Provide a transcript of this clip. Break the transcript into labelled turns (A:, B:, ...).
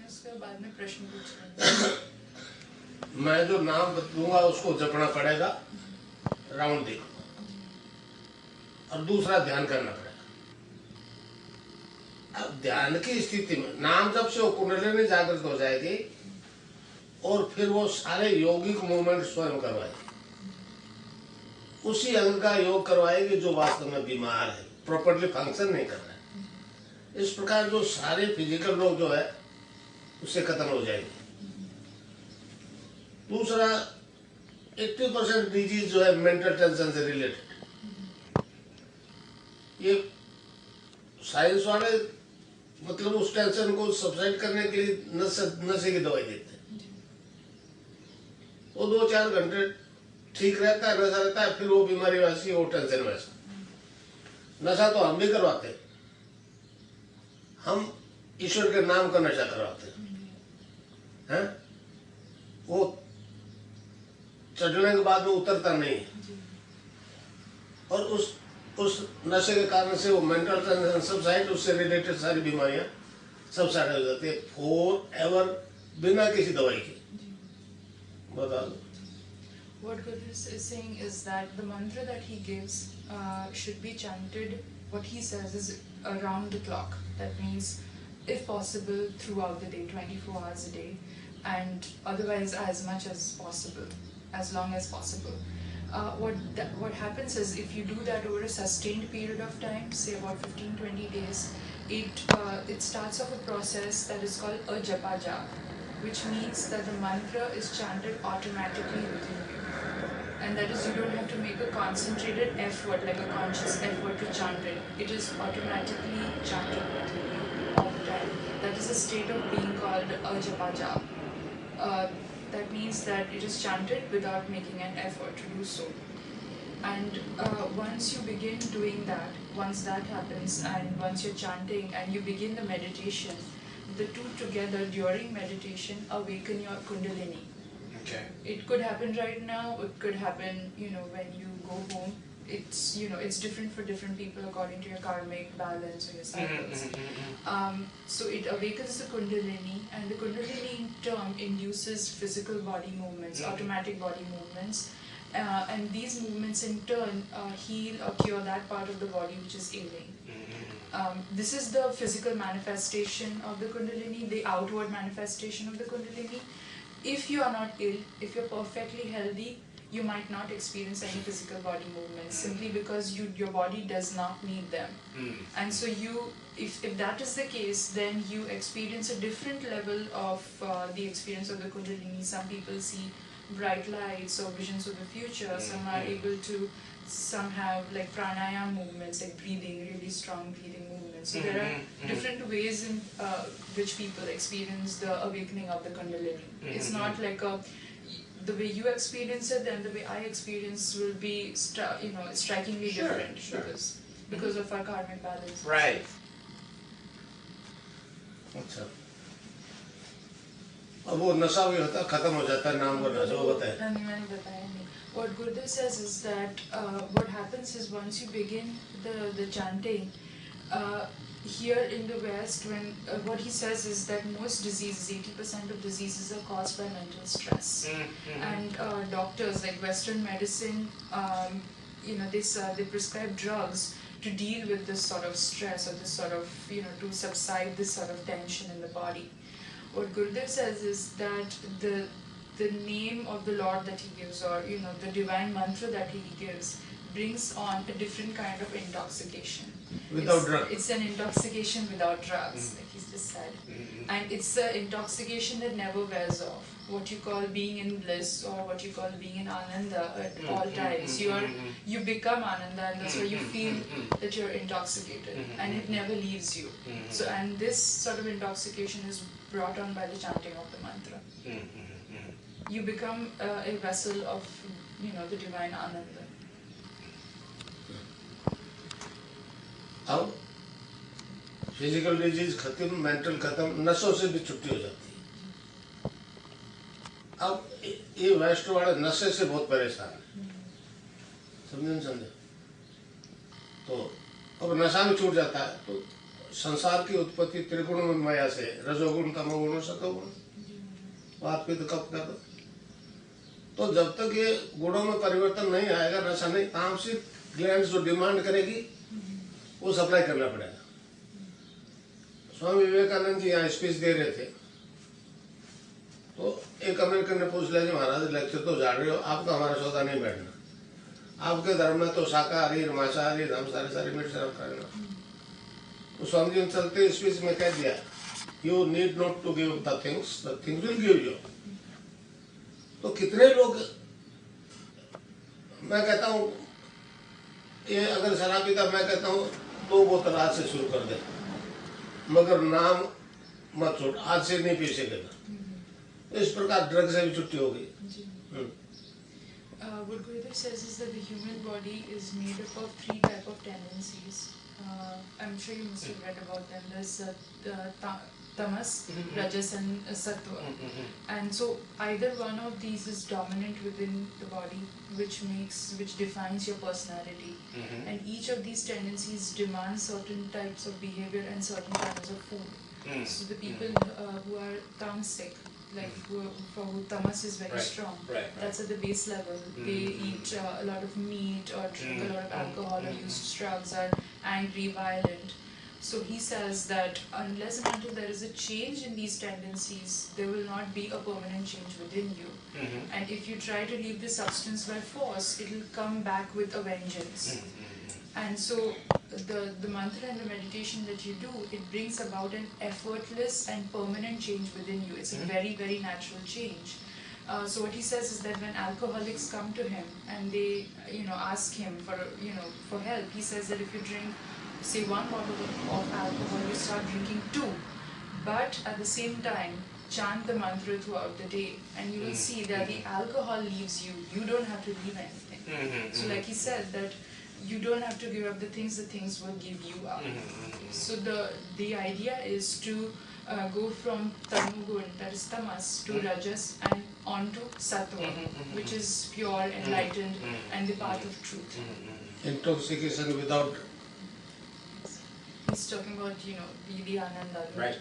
A: उसके बाद में प्रश्न पूछना।
B: मैं जो नाम दूंगा उसको जपना पड़ेगा, राउंड देखो, और दूसरा ध्यान करना पड़ेगा। अब ध्यान की स्थिति में नाम जब से वो कुंडलिनी जागृत हो जाएगी और फिर वो सारे यौगिक मूवमेंट स्वयं करवाएगी, उसी अंग का योग करवाएगी जो वास्तव में बीमार है, प्रॉपर्ली फंक्शन नहीं कर रहा है। इस प्रकार जो सारे फिजिकल रोग जो है उससे खत्म हो जाएंगे। दूसरा 80% डिजीज जो है मेंटल टेंशन से रिलेटेड, ये साइंस वाले मतलब उस टेंशन को सबसाइड करने के लिए नशे की दवाई देते हैं। वो 2-4 घंटे ठीक रहता है, नशा रहता है, फिर वो बीमारी वैसी, वो टेंशन वैसा। नशा तो हम भी करवाते हैं, हम ईश्वर के नाम का नशा करवाते हैं। वो चढ़ने के बाद में उतरता नहीं है, और उस नशे के कारण से वो मेंटल टेंशन सब साइड, उससे रिलेटेड सारी बीमारियां सब साइड हो जाती है फॉर एवर, बिना किसी दवाई के। बता दो।
A: What Gurus is saying is that the mantra that he gives should be chanted. What he says is around the clock. That means, if possible, throughout the day, 24 hours a day, and otherwise as much as possible, as long as possible. What happens is, if you do that over a sustained period of time, say about 15-20 days, it starts off a process that is called a japa jap, which means that the mantra is chanted automatically within you. And that is, you don't have to make a concentrated effort, like a conscious effort to chant it. It is automatically chanted within you all the time. That is a state of being called a japa jap. That means that it is chanted without making an effort to do so. And once you begin doing that, once that happens, and once you're chanting and you begin the meditation, the two together during meditation awaken your kundalini.
C: Okay.
A: It could happen right now, it could happen, when you go home. It's different for different people according to your karmic balance or your cycles. So it awakens the kundalini, and the kundalini in turn induces physical body movements, automatic body movements, and these movements in turn heal or cure that part of the body which is ailing. This is the physical manifestation of the kundalini, the outward manifestation of the kundalini. If you are not ill, if you're perfectly healthy, you might not experience any physical body movements, simply because your body does not need them. And so if that is the case, then you experience a different level of the experience of the kundalini. Some people see bright lights or visions of the future, some have like pranayama movements, like breathing, really strong breathing movements. So there are different ways in which people experience the awakening of the kundalini. It's not like the way you experience it and the way I experience will be strikingly different because of our karmic balance.
C: Right.
B: अच्छा, अब वो नशा भी होता खत्म हो जाता है, नाम का नशा होता है।
A: मैंने बताया नहीं. What Gurudev says is that what happens is, once you begin the chanting, here in the West, what he says is that most diseases, 80% of diseases, are caused by mental stress. And doctors, like Western medicine, they prescribe drugs to deal with this sort of stress, or this sort of, to subside this sort of tension in the body. What Gurudev says is that the name of the Lord that he gives, or the divine mantra that he gives, brings on a different kind of intoxication.
B: Without drugs.
A: It's an intoxication without drugs, like he's just said. And it's an intoxication that never wears off. What you call being in bliss, or what you call being in ananda at all times. You become ananda, and that's why you feel that you're intoxicated, and it never leaves you. So, and this sort of intoxication is brought on by the chanting of the mantra. You become a vessel of, the divine ananda.
B: अब physical disease खत्म, mental खत्म, नशों से भी छुट्टी हो जाती है। अब ये वेस्ट वाले नशे से बहुत परेशान है, समझे? तो अब नशा भी छूट जाता है तो संसार की उत्पत्ति त्रिगुण माया से, रजोगुण तमोगुण सतोगुण, बात पे तो कब कर दो। तो जब तक ये गुणों में परिवर्तन नहीं आएगा, नशा नहीं, तामसिक ग्लैंड्स जो डिमांड करेगी वो सप्लाई करना पड़ेगा। स्वामी विवेकानंद जी यहाँ स्पीच दे रहे थे, तो एक अमेरिकन ने पूछ लिया जी महाराज लेक्चर तो झाड़ रहे हो, आपका हमारा सौदा नहीं बैठना, आपके धर्म में तो शाकाहारी मांसाहारी हम सारे मीट सर्व करना। तो स्वामी जी ने चलते स्पीच में कह दिया, you need not to give the things will give you. तो कितने लोग, मैं कहता हूँ ये अगर शराब पीता, मैं कहता हूँ 2 बोतल आज से शुरू कर दे, मगर नाम मत छोड़, आज से नहीं पी सकेगा। इस प्रकार ड्रग से भी छुट्टी हो गई।
A: What Gurudev says is that the human body is made up of 3 types of tendencies. I'm sure you must have read about them. There's tamas, rajas and sattva. And so either one of these is dominant within the body, which defines your personality. And each of these tendencies demands certain types of behavior and certain kinds of food. So the people who are tamasic, like for who tamas is very strong, that's at the base level. They eat a lot of meat or drink a lot of alcohol or use drugs, are angry, violent. So he says that unless and until there is a change in these tendencies, there will not be a permanent change within you. And if you try to leave the substance by force, it will come back with a vengeance. And so the mantra and the meditation that you do, it brings about an effortless and permanent change within you. It's a very, very natural change. So what he says is that when alcoholics come to him and they, ask him for help, he says that if you drink, say 1 bottle of alcohol, you start drinking 2. But at the same time, chant the mantra throughout the day, and you will see that the alcohol leaves you. You don't have to leave anything. So like he said, that you don't have to give up the things will give you up. So the idea is to go from tamogun, that is tamas, to rajas and on to sattva, which is pure, enlightened, and the path of truth.
B: Intoxication without.
A: He's talking about, the ananda.
C: Right.